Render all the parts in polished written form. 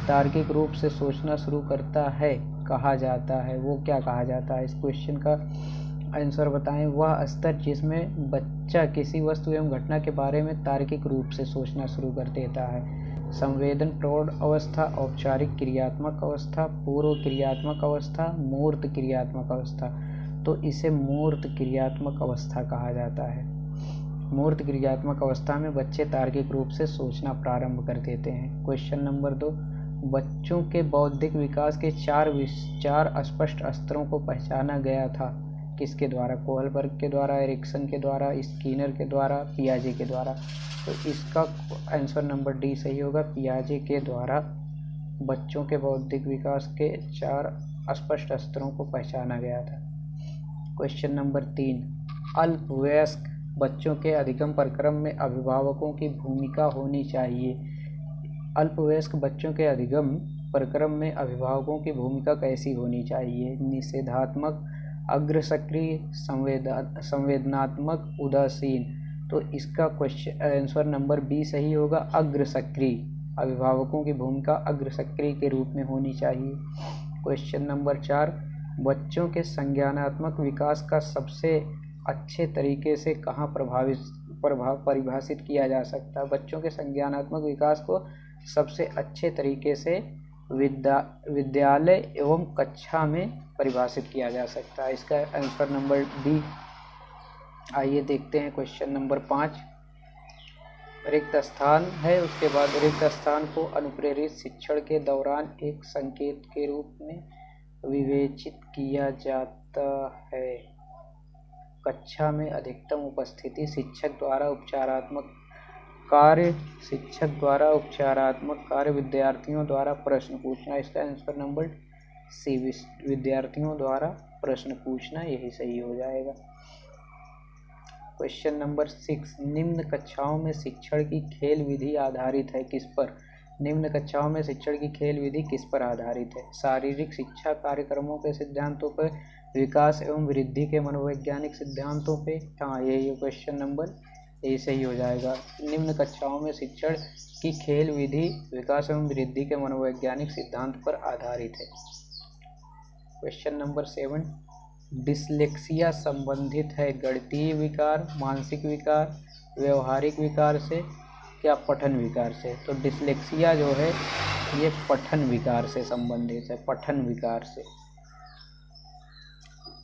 तार्किक रूप से सोचना शुरू करता है कहा जाता है, वो क्या कहा जाता है? इस क्वेश्चन का आंसर बताएं। वह स्तर जिसमें बच्चा किसी वस्तु एवं घटना के बारे में तार्किक रूप से सोचना शुरू कर देता है। संवेदन प्रौढ़ अवस्था, औपचारिक क्रियात्मक अवस्था, पूर्व क्रियात्मक अवस्था, मूर्त क्रियात्मक अवस्था। तो इसे मूर्त क्रियात्मक अवस्था कहा जाता है। मूर्त क्रियात्मक अवस्था में बच्चे तार्किक रूप से सोचना प्रारंभ कर देते हैं। क्वेश्चन नंबर 2, बच्चों के बौद्धिक विकास के चार स्पष्ट स्तरों को पहचाना गया था। किसके द्वारा? कोहलबर्ग के द्वारा, एरिक्सन के द्वारा, स्किनर के द्वारा, पियाजे के द्वारा। तो इसका आंसर नंबर डी सही होगा, पियाजे के द्वारा बच्चों के बौद्धिक विकास के 4 स्पष्ट स्तरों को पहचाना गया था। क्वेश्चन नंबर 3, अल्पवयस्क बच्चों के अधिगम प्रक्रम में अभिभावकों की भूमिका होनी चाहिए। अल्पवयस्क बच्चों के अधिगम प्रक्रम में अभिभावकों की भूमिका कैसी होनी चाहिए? निषेधात्मक, अग्र सक्रिय, संवेदनात्मक, उदासीन। तो इसका क्वेश्चन आंसर नंबर बी सही होगा, अग्र सक्रिय। अभिभावकों की भूमिका अग्र सक्रिय के रूप में होनी चाहिए। क्वेश्चन नंबर 4, बच्चों के संज्ञानात्मक विकास का सबसे अच्छे तरीके से कहाँ परिभाषित किया जा सकता है? बच्चों के संज्ञानात्मक विकास को सबसे अच्छे तरीके से विद्यालय एवं कक्षा में परिभाषित किया जा सकता है। इसका आंसर नंबर डी। आइए देखते हैं क्वेश्चन नंबर 5। रिक्त स्थान है, उसके बाद रिक्त स्थान को अनुप्रेरित शिक्षण के दौरान एक संकेत के रूप में विवेचित किया जाता है। कक्षा में अधिकतम उपस्थिति, शिक्षक द्वारा उपचारात्मक कार्य, विद्यार्थियों द्वारा प्रश्न पूछना। इसका आंसर नंबर सी, विद्यार्थियों द्वारा प्रश्न पूछना, यही सही हो जाएगा। क्वेश्चन नंबर 6, निम्न कक्षाओं में शिक्षण की खेल विधि आधारित है किस पर? निम्न कक्षाओं में शिक्षण की खेल विधि किस पर आधारित है? शारीरिक शिक्षा कार्यक्रमों के सिद्धांतों पर, विकास एवं वृद्धि के मनोवैज्ञानिक सिद्धांतों पे। हाँ, यही क्वेश्चन नंबर ए सही हो जाएगा। निम्न कक्षाओं में शिक्षण की खेल विधि विकास एवं वृद्धि के मनोवैज्ञानिक सिद्धांत पर आधारित है। क्वेश्चन नंबर 7, डिसलेक्सिया संबंधित है गणितीय विकार, मानसिक विकार, व्यवहारिक विकार से क्या पठन विकार से? तो डिसलेक्सिया जो है ये पठन विकार से संबंधित है, पठन विकार से।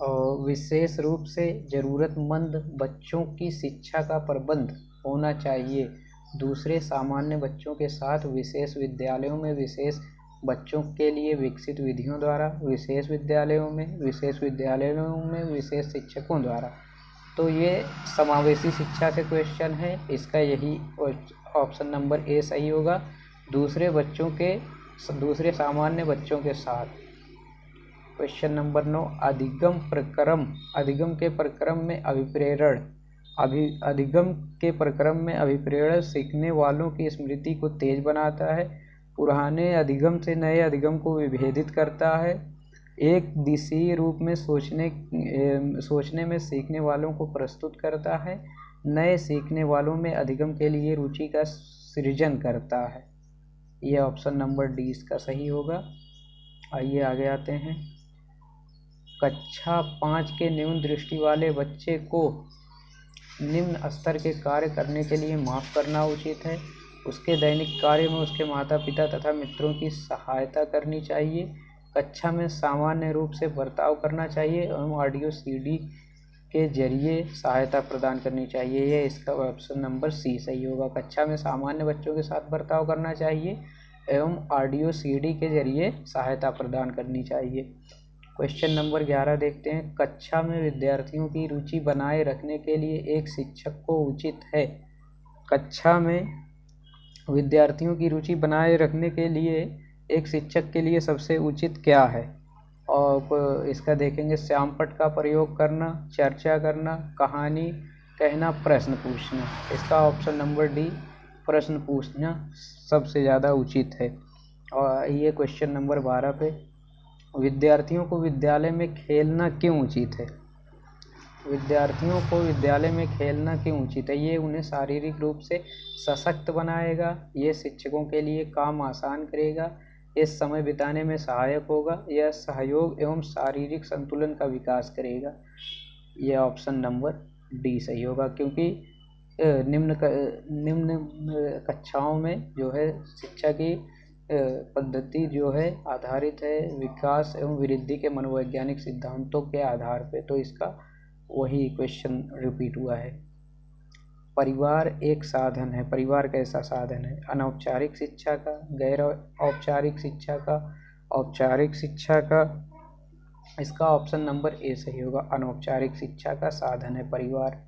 और विशेष रूप से ज़रूरतमंद बच्चों की शिक्षा का प्रबंध होना चाहिए दूसरे सामान्य बच्चों के साथ विशेष विद्यालयों में, विशेष बच्चों के लिए विकसित विधियों द्वारा, विशेष विद्यालयों में, विशेष शिक्षकों द्वारा। तो ये समावेशी शिक्षा से क्वेश्चन है, इसका यही ऑप्शन नंबर ए सही होगा, दूसरे सामान्य बच्चों के साथ। क्वेश्चन नंबर 9, अधिगम के प्रक्रम में अभिप्रेरण सीखने वालों की स्मृति को तेज बनाता है, पुराने अधिगम से नए अधिगम को विभेदित करता है, एक दिशीय रूप में सोचने में सीखने वालों को प्रस्तुत करता है, नए सीखने वालों में अधिगम के लिए रुचि का सृजन करता है। यह ऑप्शन नंबर डी इसका सही होगा। आइए आगे आते हैं। कक्षा 5 के निम्न दृष्टि वाले बच्चे को निम्न स्तर के कार्य करने के लिए माफ़ करना उचित है। उसके दैनिक कार्य में उसके माता पिता तथा मित्रों की सहायता करनी चाहिए, कक्षा में सामान्य रूप से बर्ताव करना चाहिए एवं ऑडियो सीडी के जरिए सहायता प्रदान करनी चाहिए। यह इसका ऑप्शन नंबर सी सही होगा। कक्षा में सामान्य बच्चों के साथ बर्ताव करना चाहिए एवं ऑडियो सीडी के जरिए सहायता प्रदान करनी चाहिए। क्वेश्चन नंबर 11 देखते हैं। कक्षा में विद्यार्थियों की रुचि बनाए रखने के लिए एक शिक्षक को उचित है। कक्षा में विद्यार्थियों की रुचि बनाए रखने के लिए एक शिक्षक के लिए सबसे उचित क्या है? और इसका देखेंगे, श्यामपट्ट का प्रयोग करना, चर्चा करना, कहानी कहना, प्रश्न पूछना। इसका ऑप्शन नंबर डी प्रश्न पूछना सबसे ज़्यादा उचित है। और ये क्वेश्चन नंबर 12 पे, विद्यार्थियों को विद्यालय में खेलना क्यों उचित है? विद्यार्थियों को विद्यालय में खेलना क्यों उचित है? ये उन्हें शारीरिक रूप से सशक्त बनाएगा, ये शिक्षकों के लिए काम आसान करेगा, इस समय बिताने में सहायक होगा। यह सहयोग एवं शारीरिक संतुलन का विकास करेगा। यह ऑप्शन नंबर डी सही होगा, क्योंकि निम्न कक्षाओं में जो है शिक्षा की पद्धति जो है आधारित है विकास एवं वृद्धि के मनोवैज्ञानिक सिद्धांतों के आधार पे, तो इसका वही क्वेश्चन रिपीट हुआ है। परिवार एक साधन है, परिवार कैसा साधन है? अनौपचारिक शिक्षा का, गैर औपचारिक शिक्षा का, औपचारिक शिक्षा का। इसका ऑप्शन नंबर ए सही होगा, अनौपचारिक शिक्षा का साधन है परिवार।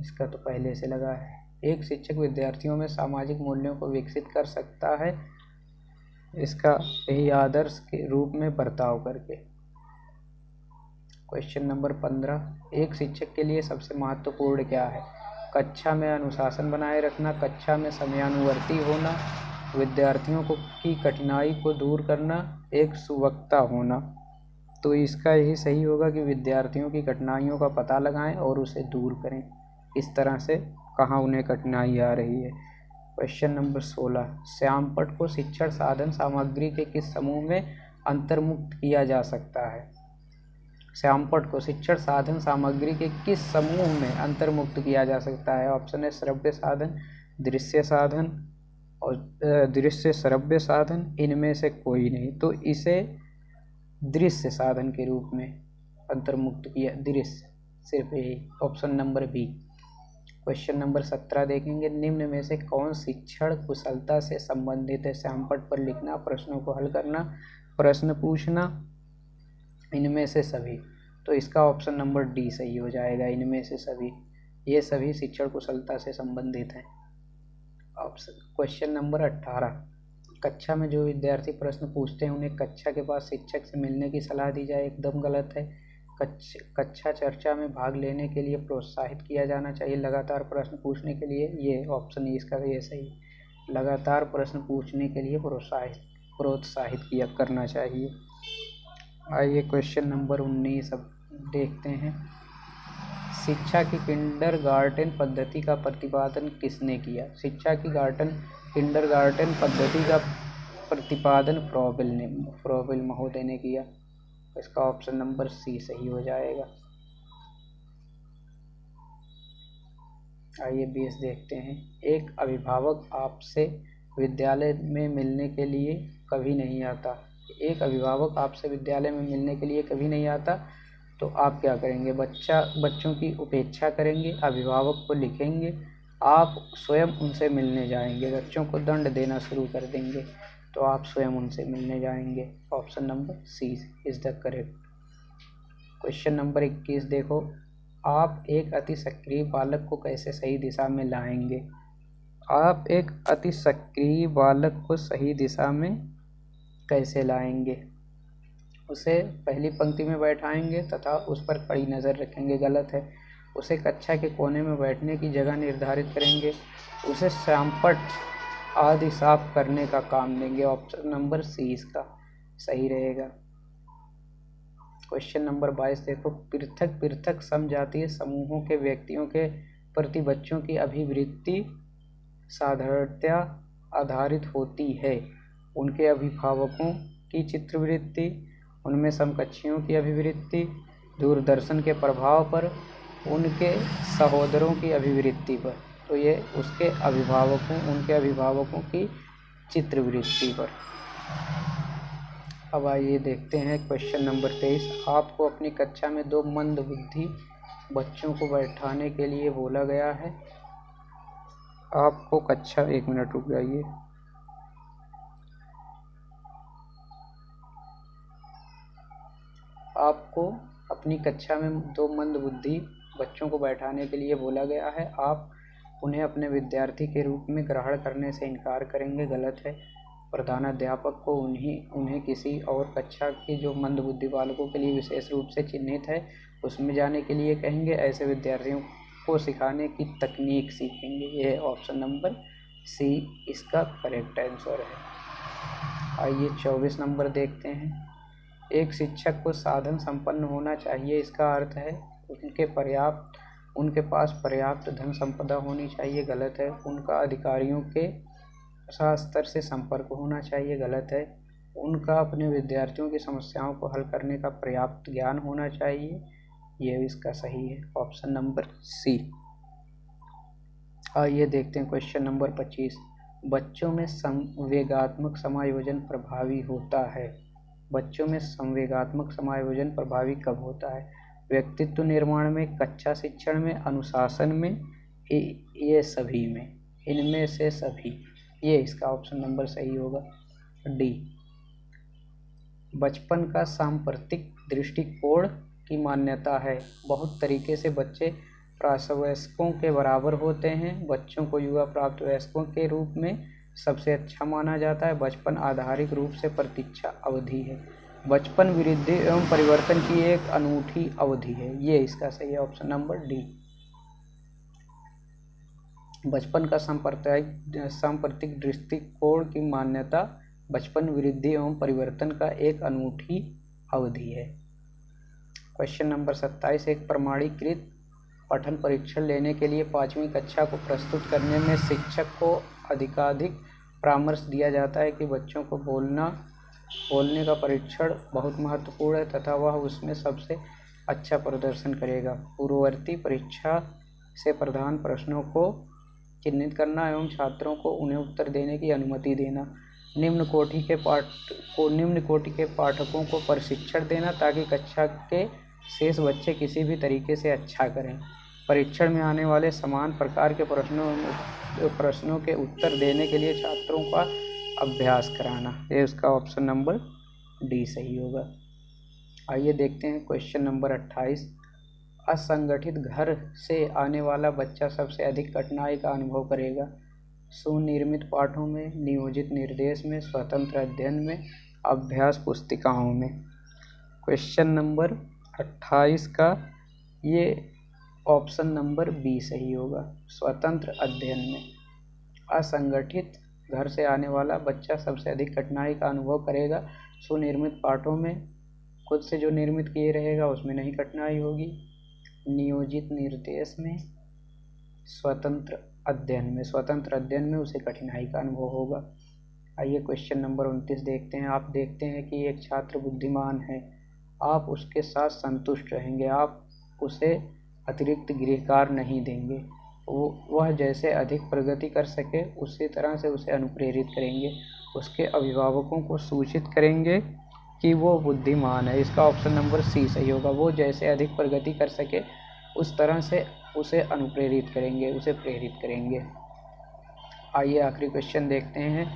इसका तो पहले से लगा है। एक शिक्षक विद्यार्थियों में सामाजिक मूल्यों को विकसित कर सकता है, इसका यही आदर्श के रूप में बर्ताव करके। क्वेश्चन नंबर 15, एक शिक्षक के लिए सबसे महत्वपूर्ण क्या है? कक्षा में अनुशासन बनाए रखना, कक्षा में समयानुवर्ती होना, विद्यार्थियों की कठिनाई को दूर करना, एक सुवक्ता होना। तो इसका यही सही होगा कि विद्यार्थियों की कठिनाइयों का पता लगाएं और उसे दूर करें। इस तरह से कहाँ उन्हें कठिनाई आ रही है। क्वेश्चन नंबर 16, श्यामपट्ट को शिक्षण साधन सामग्री के किस समूह में अंतर्मुक्त किया जा सकता है? श्यामपट्ट को शिक्षण साधन सामग्री के किस समूह में अंतर्मुक्त किया जा सकता है? ऑप्शन है श्रव्य साधन, दृश्य साधन और दृश्य श्रव्य साधन, इनमें से कोई नहीं। तो इसे दृश्य साधन के रूप में अंतर्मुक्त किया, दृश्य, सिर्फ यही, option number B. Question number 17 देखेंगे, निम्न में से कौन शिक्षण कुशलता से संबंधित है? श्यामपट्ट पर लिखना, प्रश्नों को हल करना, प्रश्न पूछना, इनमें से सभी। तो इसका ऑप्शन नंबर डी सही हो जाएगा, इनमें से सभी। ये सभी शिक्षण कुशलता से संबंधित हैं। ऑप्शन क्वेश्चन नंबर 18, कक्षा में जो विद्यार्थी प्रश्न पूछते हैं उन्हें कक्षा के बाद शिक्षक से मिलने की सलाह दी जाए, एकदम गलत है। कक्षा चर्चा में भाग लेने के लिए प्रोत्साहित किया जाना चाहिए, लगातार प्रश्न पूछने के लिए। ये ऑप्शन इसका ये सही, लगातार प्रश्न पूछने के लिए प्रोत्साहित किया करना चाहिए। आइए क्वेश्चन नंबर 19 अब देखते हैं। शिक्षा की किंडरगार्टन पद्धति का प्रतिपादन किसने किया? शिक्षा की किंडरगार्टन पद्धति का प्रतिपादन फ्रॉबेल महोदय ने किया। इसका ऑप्शन नंबर सी सही हो जाएगा। आइए 20 देखते हैं। एक अभिभावक आपसे विद्यालय में मिलने के लिए कभी नहीं आता। एक अभिभावक आपसे विद्यालय में मिलने के लिए कभी नहीं आता, तो आप क्या करेंगे? बच्चों की उपेक्षा करेंगे, अभिभावक को लिखेंगे, आप स्वयं उनसे मिलने जाएंगे, बच्चों को दंड देना शुरू कर देंगे, तो आप स्वयं उनसे मिलने जाएंगे। Option number C is the correct. Question number 21 देखो, आप एक अति सक्रिय बालक को कैसे सही दिशा में लाएंगे? आप एक अति सक्रिय बालक को सही दिशा में कैसे लाएंगे? उसे पहली पंक्ति में बैठाएंगे तथा उस पर कड़ी नज़र रखेंगे, गलत है। उसे कक्षा के कोने में बैठने की जगह निर्धारित करेंगे, उसे श्यामपट्ट आदि साफ करने का काम देंगे। ऑप्शन नंबर सी इसका सही रहेगा। क्वेश्चन नंबर 22 देखो, पृथक पृथक समजातीय समूहों के व्यक्तियों के प्रति बच्चों की अभिवृत्ति साधारणतया आधारित होती है। उनके अभिभावकों की चित्रवृत्ति, उनमें समकक्षियों की अभिवृत्ति, दूरदर्शन के प्रभाव पर, उनके सहोदरों की अभिवृत्ति पर। तो ये उनके अभिभावकों की चित्रवृत्ति पर। अब आइए देखते हैं क्वेश्चन नंबर 23। आपको अपनी कक्षा में 2 मंदबुद्धि बच्चों को बैठाने के लिए बोला गया है। आपको कक्षा, 1 मिनट रुक जाइए। आपको अपनी कक्षा में 2 मंदबुद्धि बच्चों को बैठाने के लिए बोला गया है। आप उन्हें अपने विद्यार्थी के रूप में ग्रहण करने से इनकार करेंगे, गलत है। प्रधानाध्यापक को उन्हें किसी और कक्षा के जो मंदबुद्धि बालकों के लिए विशेष रूप से चिन्हित है उसमें जाने के लिए कहेंगे। ऐसे विद्यार्थियों को सिखाने की तकनीक सीखेंगे। यह ऑप्शन नंबर सी इसका करेक्ट आंसर है। आइए 24 नंबर देखते हैं। एक शिक्षक को साधन संपन्न होना चाहिए, इसका अर्थ है उनके पास पर्याप्त धन संपदा होनी चाहिए, गलत है। उनका अधिकारियों के स्तर से संपर्क होना चाहिए, गलत है। उनका अपने विद्यार्थियों की समस्याओं को हल करने का पर्याप्त ज्ञान होना चाहिए, ये इसका सही है, ऑप्शन नंबर सी। आइए देखते हैं क्वेश्चन नंबर 25। बच्चों में संवेगात्मक समायोजन प्रभावी होता है। बच्चों में संवेगात्मक समायोजन प्रभावी कब होता है? व्यक्तित्व निर्माण में, कक्षा शिक्षण में, अनुशासन में, ये सभी में, इनमें से सभी, ये इसका ऑप्शन नंबर सही होगा, डी। बचपन का सांप्रतिक दृष्टिकोण की मान्यता है। बहुत तरीके से बच्चे प्राप्तवयस्कों के बराबर होते हैं। बच्चों को युवा प्राप्तवयस्कों के रूप में सबसे अच्छा माना जाता है। बचपन आधारिक रूप से प्रतीक्षा अवधि है। बचपन वृद्धि एवं परिवर्तन की एक अनूठी अवधि है, ये इसका सही है, ऑप्शन नंबर डी। बचपन का सांप्रतिक दृष्टिकोण की मान्यता बचपन वृद्धि एवं परिवर्तन का एक अनूठी अवधि है। Question number 27। एक प्रमाणीकृत पठन परीक्षण लेने के लिए 5वीं कक्षा को प्रस्तुत करने में शिक्षक को अधिकाधिक परामर्श दिया जाता है कि बच्चों को बोलने का परीक्षण बहुत महत्वपूर्ण है तथा वह उसमें सबसे अच्छा प्रदर्शन करेगा। पूर्ववर्ती परीक्षा से प्रधान प्रश्नों को चिन्हित करना एवं छात्रों को उन्हें उत्तर देने की अनुमति देना। निम्न कोटि के पाठकों को प्रशिक्षण देना ताकि कक्षा के शेष बच्चे किसी भी तरीके से अच्छा करें। परीक्षण में आने वाले समान प्रकार के प्रश्नों के उत्तर देने के लिए छात्रों का अभ्यास कराना, ये उसका ऑप्शन नंबर डी सही होगा। आइए देखते हैं क्वेश्चन नंबर 28। असंगठित घर से आने वाला बच्चा सबसे अधिक कठिनाई का अनुभव करेगा। सुनिर्मित पाठों में, नियोजित निर्देश में, स्वतंत्र अध्ययन में, अभ्यास पुस्तिकाओं में। क्वेश्चन नंबर 28 का ये ऑप्शन नंबर बी सही होगा, स्वतंत्र अध्ययन में। असंगठित घर से आने वाला बच्चा सबसे अधिक कठिनाई का अनुभव करेगा। सुनिर्मित पाठों में, खुद से जो निर्मित किए रहेगा उसमें नहीं कठिनाई होगी। नियोजित निर्देश में, स्वतंत्र अध्ययन में उसे कठिनाई का अनुभव होगा। आइए क्वेश्चन नंबर 29 देखते हैं। आप देखते हैं कि एक छात्र बुद्धिमान है, आप उसके साथ संतुष्ट रहेंगे, आप उसे अतिरिक्त गृह कार्य नहीं देंगे। वह जैसे अधिक प्रगति कर सके उसी तरह से उसे अनुप्रेरित करेंगे। उसके अभिभावकों को सूचित करेंगे कि वो बुद्धिमान है, इसका ऑप्शन नंबर सी सही होगा। वो जैसे अधिक प्रगति कर सके उस तरह से उसे अनुप्रेरित करेंगे, उसे प्रेरित करेंगे। आइए आखिरी क्वेश्चन देखते हैं।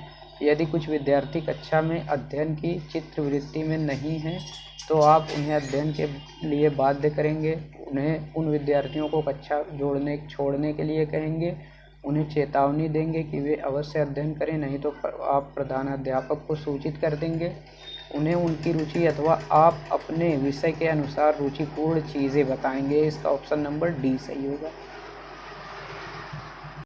यदि कुछ विद्यार्थी कक्षा में अध्ययन की चित्तवृत्ति में नहीं हैं तो आप उन्हें अध्ययन के लिए बाध्य करेंगे। उन्हें उन विद्यार्थियों को कक्षा छोड़ने के लिए कहेंगे। उन्हें चेतावनी देंगे कि वे अवश्य अध्ययन करें, नहीं तो आप प्रधानाध्यापक को सूचित कर देंगे। उन्हें उनकी रुचि अथवा आप अपने विषय के अनुसार रुचिपूर्ण चीज़ें बताएंगे, इसका ऑप्शन नंबर डी सही होगा।